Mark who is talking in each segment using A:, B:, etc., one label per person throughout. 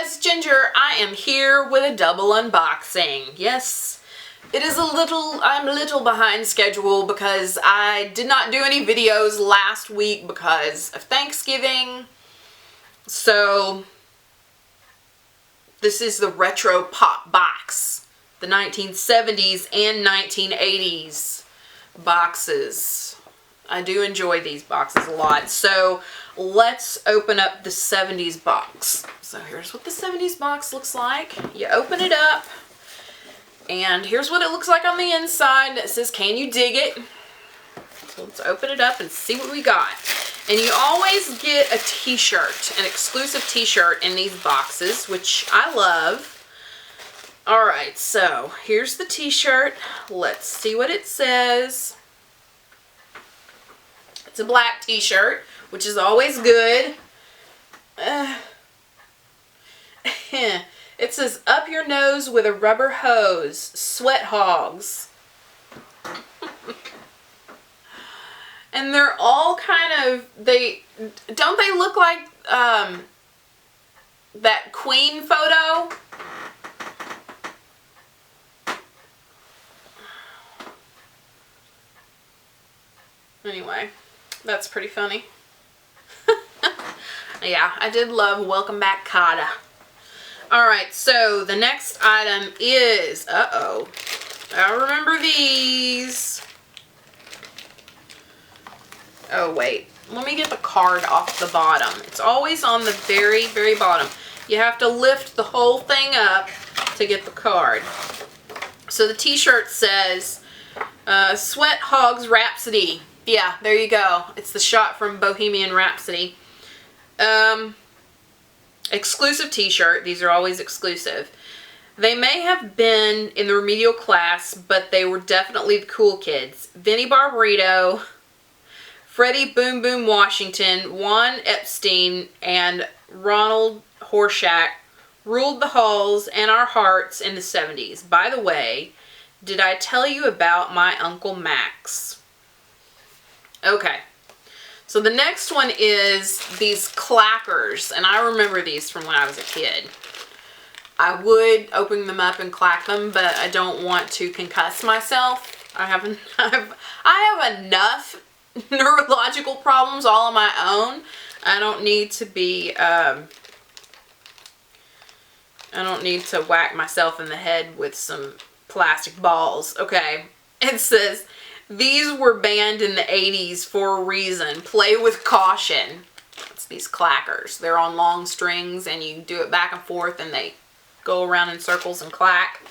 A: guys, Ginger. I am here with a double unboxing. Yes, it is I'm a little behind schedule because I did not do any videos last week because of Thanksgiving. So, this is the retro pop box. The 1970s and 1980s boxes. I do enjoy these boxes a lot. So, let's open up the 70s box. So here's what the 70s box looks like. You open it up, and here's what it looks like on the inside. It says, "Can you dig it?" So let's open it up and see what we got. And you always get a t-shirt, an exclusive t-shirt in these boxes, which I love. Alright, so here's the t-shirt. Let's see what it says. It's a black t-shirt, which is always good. It says, "Up your nose with a rubber hose, sweat hogs." And they're all kind of, don't they look like that Queen photo? Anyway, that's pretty funny. Yeah, I did love Welcome Back, Kotta. Alright, so the next item is, I remember these. Oh, wait. Let me get the card off the bottom. It's always on the very, very bottom. You have to lift the whole thing up to get the card. So the t-shirt says, Sweat Hogs Rhapsody. Yeah, there you go. It's the shot from Bohemian Rhapsody. Exclusive t-shirt. These are always exclusive. They may have been in the remedial class, but they were definitely the cool kids. Vinnie Barbarito, Freddie Boom Boom Washington, Juan Epstein, and Ronald Horshack ruled the halls and our hearts in the 70s. By the way, did I tell you about my Uncle Max? Okay. So the next one is these Clackers, and I remember these from when I was a kid. I would open them up and clack them, but I don't want to concuss myself. I have enough neurological problems all on my own. I don't need to be, I don't need to whack myself in the head with some plastic balls. Okay, it says, "These were banned in the 80s for a reason. Play with caution." It's these Clackers. They're on long strings, and you do it back and forth, and they go around in circles and clack.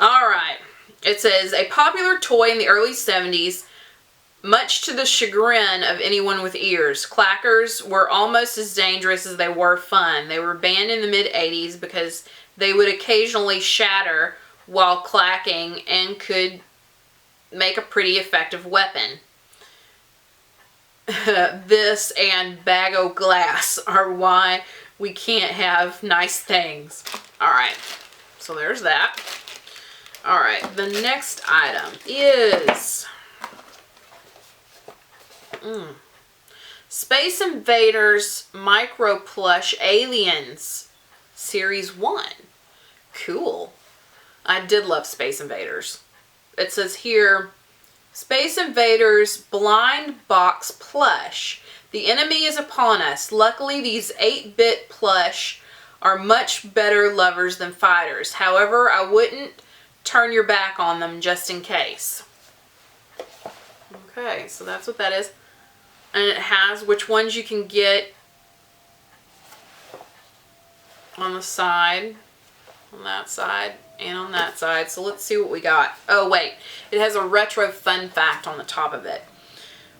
A: Alright. It says, "A popular toy in the early 70s, much to the chagrin of anyone with ears. Clackers were almost as dangerous as they were fun. They were banned in the mid-80s because they would occasionally shatter while clacking and could make a pretty effective weapon. This and bag o' glass are why we can't have nice things." Alright, so there's that. Alright, the next item is Space Invaders Micro Plush Aliens Series 1. Cool. I did love Space Invaders. It says here, "Space Invaders Blind Box Plush. The enemy is upon us. Luckily, these 8-bit plush are much better lovers than fighters. However, I wouldn't turn your back on them just in case." Okay, so that's what that is. And it has which ones you can get on the side, on that side, and on that side. So let's see what we got. Oh wait, it has a retro fun fact on the top of it.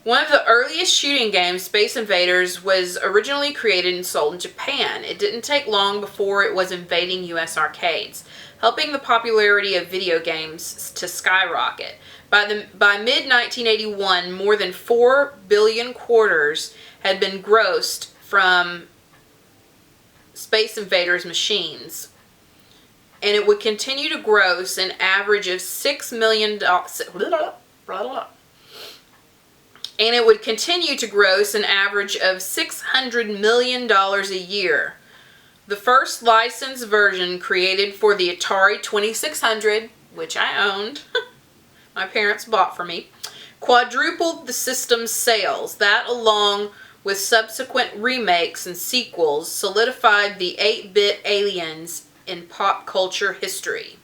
A: One of the earliest shooting games, Space Invaders, was originally created and sold in Japan. It didn't take long before it was invading US arcades, helping the popularity of video games to skyrocket. By mid-1981, more than 4 billion quarters had been grossed from Space Invaders machines. And it would continue to gross an average of $6 million. And it would continue to gross an average of $600 million a year. The first licensed version created for the Atari 2600, which I owned, my parents bought for me, quadrupled the system's sales. That, along with subsequent remakes and sequels, solidified the 8-bit aliens in pop culture history.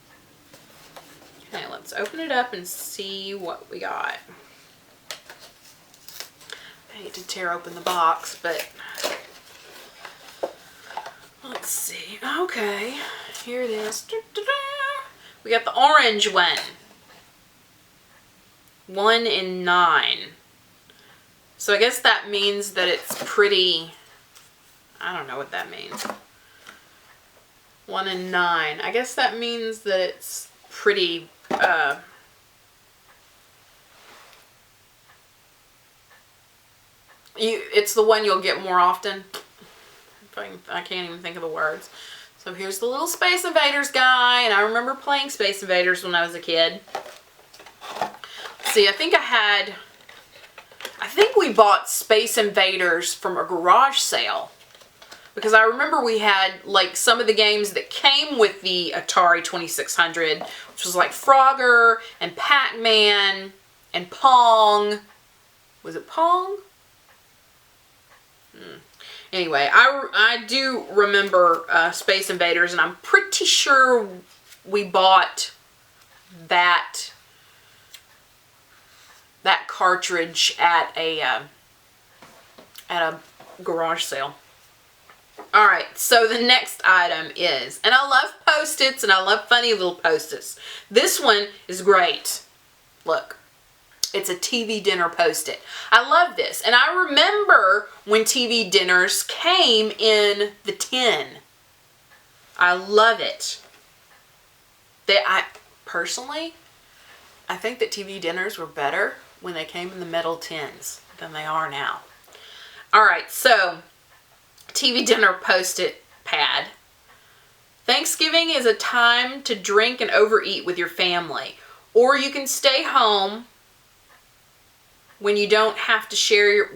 A: Okay, let's open it up and see what we got. I hate to tear open the box, but let's see. Okay, here it is. We got the orange one. 1 in 9. So I guess that means that it's pretty, I don't know what that means. 1 in 9. I guess that means that it's pretty, it's the one you'll get more often. I can't even think of the words. So here's the little Space Invaders guy, and I remember playing Space Invaders when I was a kid. See, I think we bought Space Invaders from a garage sale. Because I remember we had, like, some of the games that came with the Atari 2600, which was like Frogger and Pac-Man and Pong. Was it Pong? Anyway, I do remember Space Invaders, and I'm pretty sure we bought that cartridge at a garage sale. Alright, so the next item is, and I love Post-its, and I love funny little Post-its. This one is great. Look, it's a TV dinner Post-it. I love this, and I remember when TV dinners came in the tin. I love it. Personally, I think that TV dinners were better when they came in the metal tins than they are now. Alright, so TV dinner Post-it pad. Thanksgiving is a time to drink and overeat with your family. Or you can stay home when you don't have to share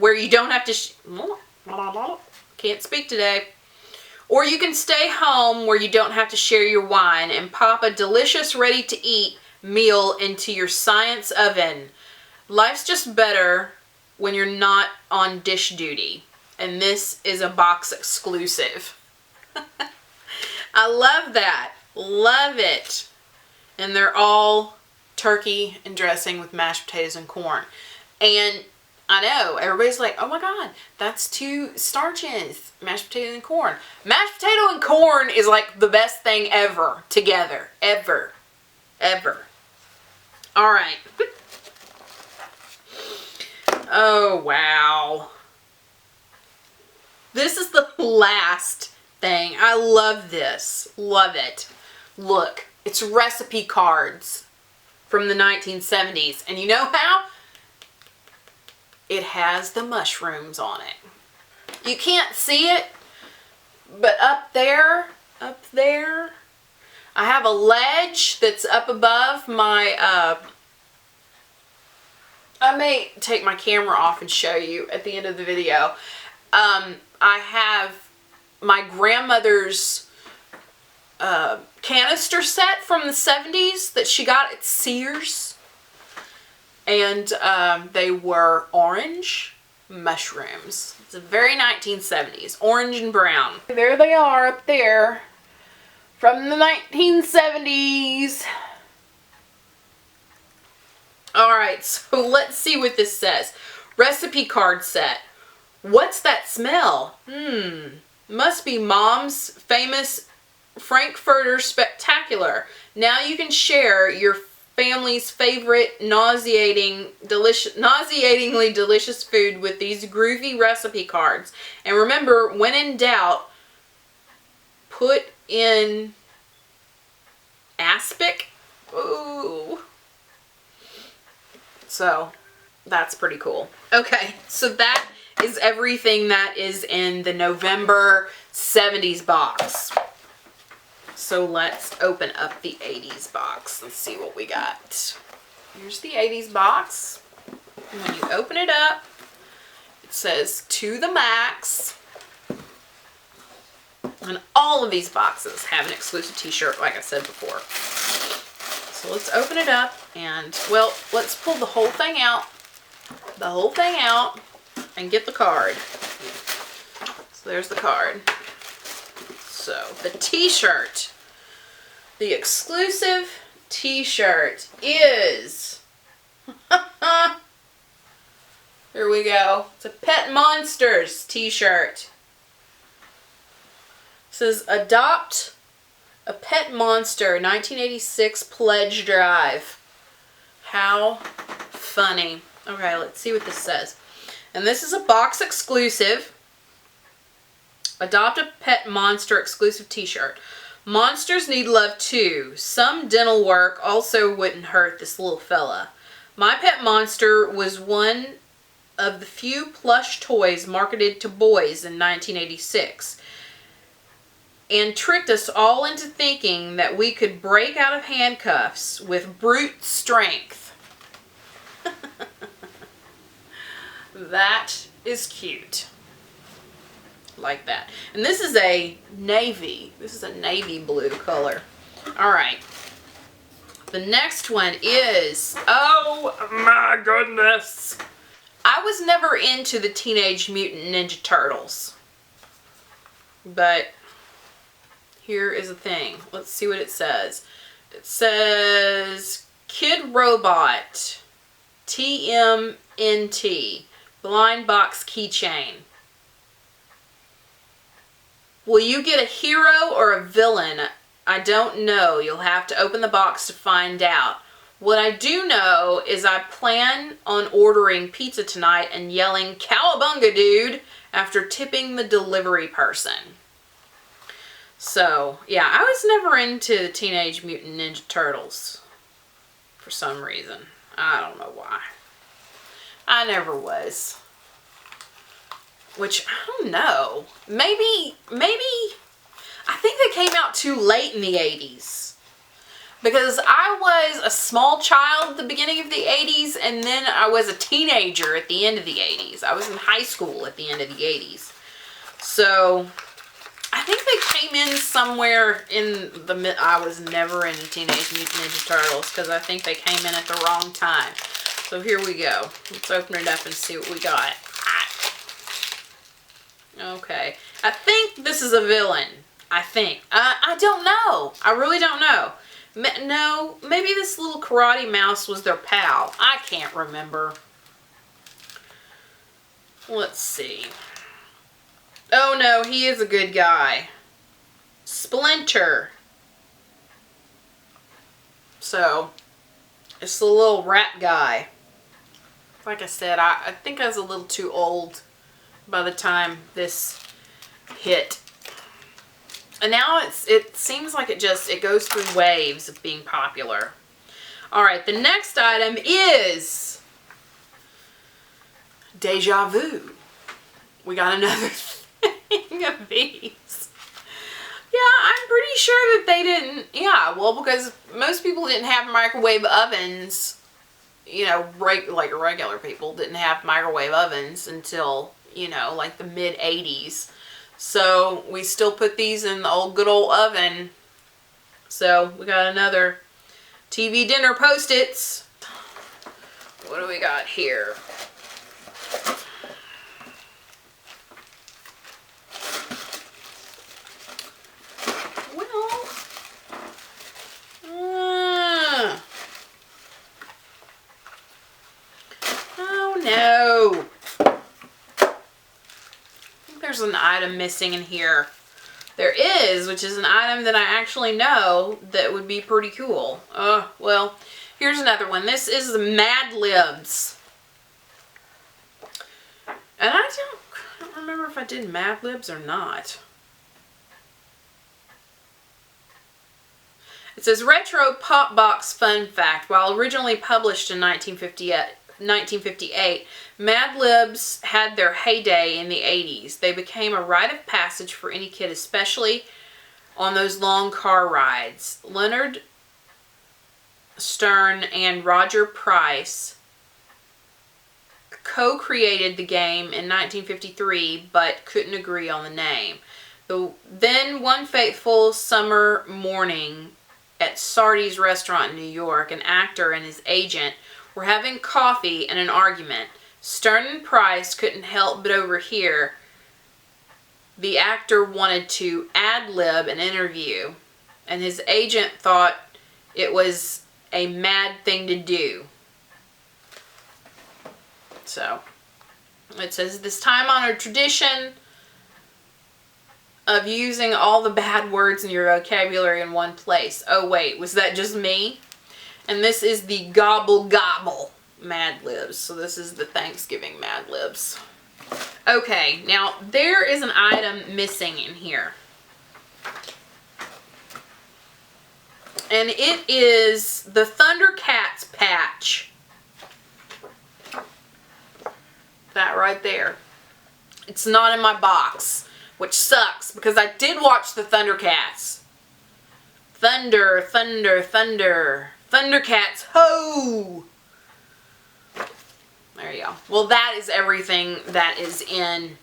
A: can't speak today. Or you can stay home where you don't have to share your wine and pop a delicious ready-to-eat meal into your science oven. Life's just better when you're not on dish duty. And this is a box exclusive. I love that. Love it. And they're all turkey and dressing with mashed potatoes and corn. And I know, everybody's like, oh my God, that's 2 starches, mashed potato and corn. Mashed potato and corn is like the best thing ever together. Ever. Ever. Alright. Oh, wow. This is the last thing. I love this. Love it. Look, it's recipe cards from the 1970s. And you know how? It has the mushrooms on it. You can't see it, but up there, I have a ledge that's up above my, I may take my camera off and show you at the end of the video. I have my grandmother's canister set from the 70s that she got at Sears. And they were orange mushrooms. It's a very 1970s. Orange and brown. There they are up there from the 1970s. Alright, so let's see what this says. Recipe card set. What's that smell? Must be Mom's famous Frankfurter Spectacular. Now you can share your family's favorite nauseatingly delicious food with these groovy recipe cards. And remember, when in doubt, put in aspic. Ooh. So, that's pretty cool. Okay, so that is everything that is in the November 70s box. So let's open up the 80s box and see what we got. Here's the 80s box. And when you open it up, it says to the max. And all of these boxes have an exclusive t-shirt, like I said before. So let's open it up and, well, let's pull the whole thing out. The whole thing out and get the card. So there's the card. So the t-shirt, the exclusive t-shirt is, here we go. It's a Pet Monsters t-shirt. It says, adopt a pet monster, 1986 pledge drive. How funny. Okay, let's see what this says. And this is a box exclusive. Adopt a pet monster exclusive t-shirt. Monsters need love too. Some dental work also wouldn't hurt this little fella. My pet monster was one of the few plush toys marketed to boys in 1986. And tricked us all into thinking that we could break out of handcuffs with brute strength. That is cute. Like that. And this is a navy. This is a navy blue color. Alright. The next one is, oh my goodness. I was never into the Teenage Mutant Ninja Turtles. But here is the thing. Let's see what it says. It says Kid Robot TMNT blind box keychain. Will you get a hero or a villain? I don't know. You'll have to open the box to find out. What I do know is I plan on ordering pizza tonight and yelling "Cowabunga, dude!" after tipping the delivery person. So, yeah, I was never into the Teenage Mutant Ninja Turtles for some reason. I don't know why. I never was. Which, I don't know. Maybe, I think they came out too late in the 80s. Because I was a small child at the beginning of the 80s, and then I was a teenager at the end of the 80s. I was in high school at the end of the 80s. So I think they came in somewhere in the I was never into Teenage Mutant Ninja Turtles because I think they came in at the wrong time. So here we go. Let's open it up and see what we got. Okay. I think this is a villain. I think. I don't know. I really don't know. No, maybe this little karate mouse was their pal. I can't remember. Let's see. Oh no, he is a good guy. Splinter. So, it's the little rat guy. Like I said, I think I was a little too old by the time this hit. And now it seems like it goes through waves of being popular. Alright, the next item is Deja Vu. We got another thing of these. Yeah, I'm pretty sure that they didn't, yeah, well, because most people didn't have microwave ovens, you know, like regular people didn't have microwave ovens until, you know, like the mid-80s. So we still put these in the old good old oven. So we got another TV dinner Post-its. What do we got here? Well, oh no. There's an item missing in here. There is, which is an item that I actually know that would be pretty cool. Well, here's another one. This is the Mad Libs. And I don't remember if I did Mad Libs or not. It says, Retro Pop Box Fun Fact. While originally published in 1958, Mad Libs had their heyday in the 80s. They became a rite of passage for any kid, especially on those long car rides. Leonard Stern and Roger Price co-created the game in 1953, but couldn't agree on the name. Then one fateful summer morning at Sardi's restaurant in New York, an actor and his agent were having coffee and an argument. Stern and Price couldn't help but overhear. The actor wanted to ad-lib an interview, and his agent thought it was a mad thing to do. So, it says, this time-honored tradition of using all the bad words in your vocabulary in one place. Oh wait, was that just me? And this is the Gobble Gobble Mad Libs. So this is the Thanksgiving Mad Libs. Okay, now there is an item missing in here. And it is the Thundercats patch. That right there. It's not in my box, which sucks because I did watch the Thundercats. Thunder, thunder, thunder. Thundercats, ho! There you go. Well, that is everything that is in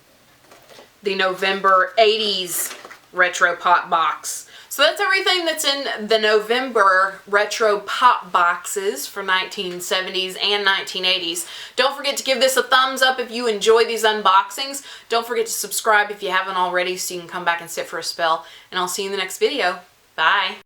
A: the November 80s Retro Pop box. So that's everything that's in the November Retro Pop boxes for 1970s and 1980s. Don't forget to give this a thumbs up if you enjoy these unboxings. Don't forget to subscribe if you haven't already so you can come back and sit for a spell. And I'll see you in the next video. Bye.